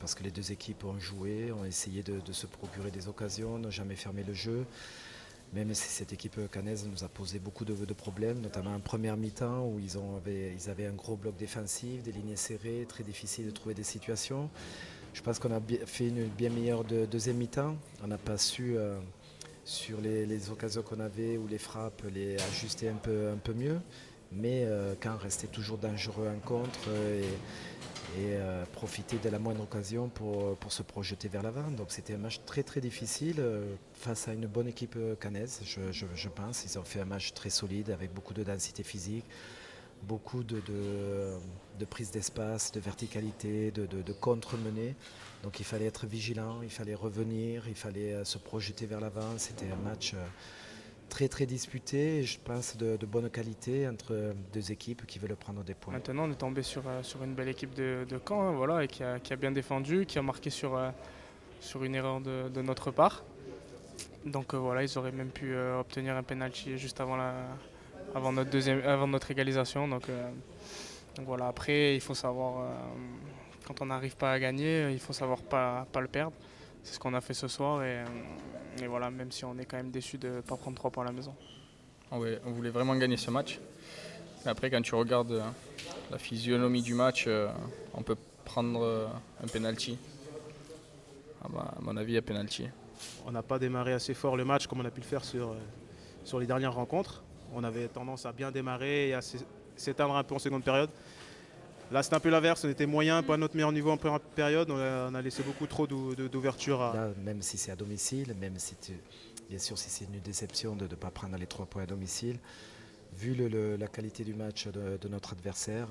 parce que les deux équipes ont joué, ont essayé de se procurer des occasions, n'ont jamais fermé le jeu. Même si cette équipe caennaise nous a posé beaucoup de problèmes, notamment en première mi-temps où ils avaient un gros bloc défensif, des lignes serrées, très difficile de trouver des situations. Je pense qu'on a fait une bien meilleure deuxième mi-temps. On n'a pas su, sur les occasions qu'on avait ou les frappes, les ajuster un peu mieux. Mais quand on restait toujours dangereux en contre et profiter de la moindre occasion pour se projeter vers l'avant. Donc c'était un match très très difficile face à une bonne équipe caennaise, je pense. Ils ont fait un match très solide avec beaucoup de densité physique, beaucoup de prise d'espace, de verticalité, de contre-menée. Donc il fallait être vigilant, il fallait revenir, il fallait se projeter vers l'avant. C'était un match très très disputé et je pense de bonne qualité entre deux équipes qui veulent prendre des points. Maintenant, on est tombé sur une belle équipe de Caen, hein, voilà, et qui a bien défendu, qui a marqué sur une erreur de notre part. Donc voilà, ils auraient même pu obtenir un penalty juste avant notre égalisation. Donc voilà, après, il faut savoir, quand on n'arrive pas à gagner, il faut savoir pas le perdre. C'est ce qu'on a fait ce soir et voilà, même si on est quand même déçu de ne pas prendre 3 points à la maison. On voulait vraiment gagner ce match. Mais après, quand tu regardes la physionomie du match, on peut prendre un penalty. À mon avis, il y a penalty. On n'a pas démarré assez fort le match comme on a pu le faire sur les dernières rencontres. On avait tendance à bien démarrer et à s'éteindre un peu en seconde période. Là, c'est un peu l'inverse. On était moyen, pas à notre meilleur niveau en première période. On a laissé beaucoup trop d'ouverture. Là, même si c'est à domicile, même si bien sûr si c'est une déception de ne pas prendre les 3 points à domicile, vu la qualité du match de notre adversaire,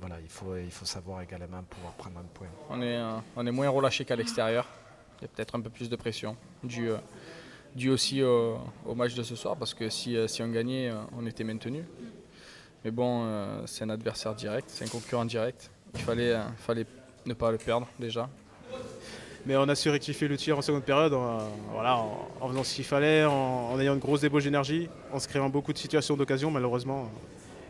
voilà, il faut savoir également pouvoir prendre un point. On est moins relâché qu'à l'extérieur. Il y a peut-être un peu plus de pression, dû aussi au match de ce soir, parce que si on gagnait, on était maintenu. Mais bon, c'est un adversaire direct, c'est un concurrent direct. Il fallait ne pas le perdre déjà. Mais on a su rectifier le tir en seconde période en faisant ce qu'il fallait, en ayant une grosse débauche d'énergie, en se créant beaucoup de situations d'occasion. Malheureusement,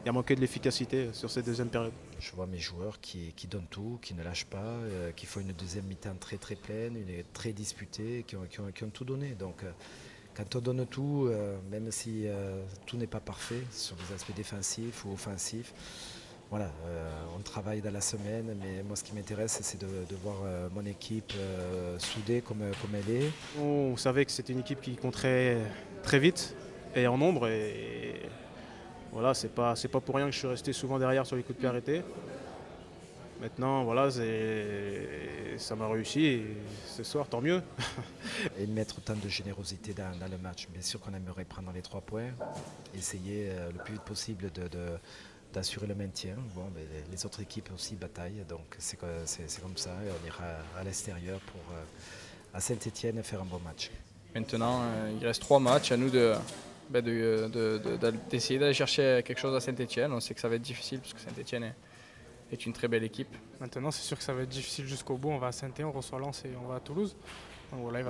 il a manqué de l'efficacité sur cette deuxième période. Je vois mes joueurs qui donnent tout, qui ne lâchent pas, qui font une deuxième mi-temps très très pleine, très disputée, qui ont tout donné. Donc quand on donne tout, même si tout n'est pas parfait sur les aspects défensifs ou offensifs, voilà, on travaille dans la semaine, mais moi ce qui m'intéresse c'est de voir mon équipe soudée comme elle est. On savait que c'était une équipe qui compterait très vite et en nombre. Et voilà, c'est pas pour rien que je suis resté souvent derrière sur les coups de pied arrêtés. Maintenant, voilà, ça m'a réussi et ce soir, tant mieux. Et mettre autant de générosité dans le match. Bien sûr qu'on aimerait prendre les 3 points, essayer le plus vite possible d'assurer le maintien. Bon, mais les autres équipes aussi bataillent, donc c'est comme ça. Et on ira à l'extérieur à Saint-Étienne faire un bon match. Maintenant, il reste 3 matchs. À nous d'essayer d'aller chercher quelque chose à Saint-Étienne. On sait que ça va être difficile parce que Saint-Étienne est une très belle équipe. Maintenant, c'est sûr que ça va être difficile jusqu'au bout. On va à Saint-Étienne, on reçoit Lens et on va à Toulouse. Donc voilà, il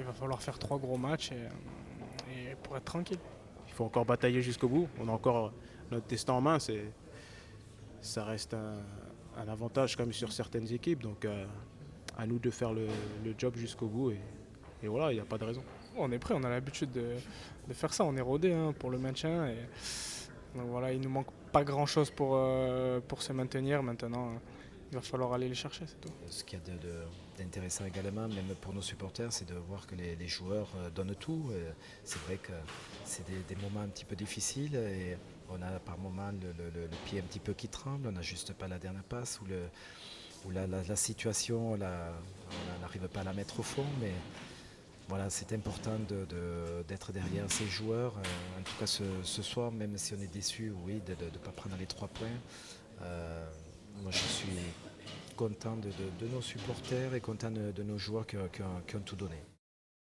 va falloir faire 3 gros matchs et pour être tranquille. Il faut encore batailler jusqu'au bout. On a encore notre destin en main. Ça reste un avantage quand même sur certaines équipes. Donc à nous de faire le job jusqu'au bout. Et voilà, il n'y a pas de raison. On est prêt, on a l'habitude de faire ça. On est rodé hein, pour le maintien. Donc voilà, il ne nous manque pas grand-chose pour se maintenir. Maintenant, il va falloir aller les chercher, c'est tout. Ce qu'il y a d'intéressant également, même pour nos supporters, c'est de voir que les joueurs donnent tout. C'est vrai que c'est des moments un petit peu difficiles et on a par moments le pied un petit peu qui tremble, on n'a juste pas la dernière passe ou la situation, on n'arrive pas à la mettre au fond. Mais voilà, c'est important d'être derrière ces joueurs. En tout cas ce soir, même si on est déçu, oui, de ne pas prendre les 3 points. Moi je suis content de nos supporters et content de nos joueurs qui ont tout donné.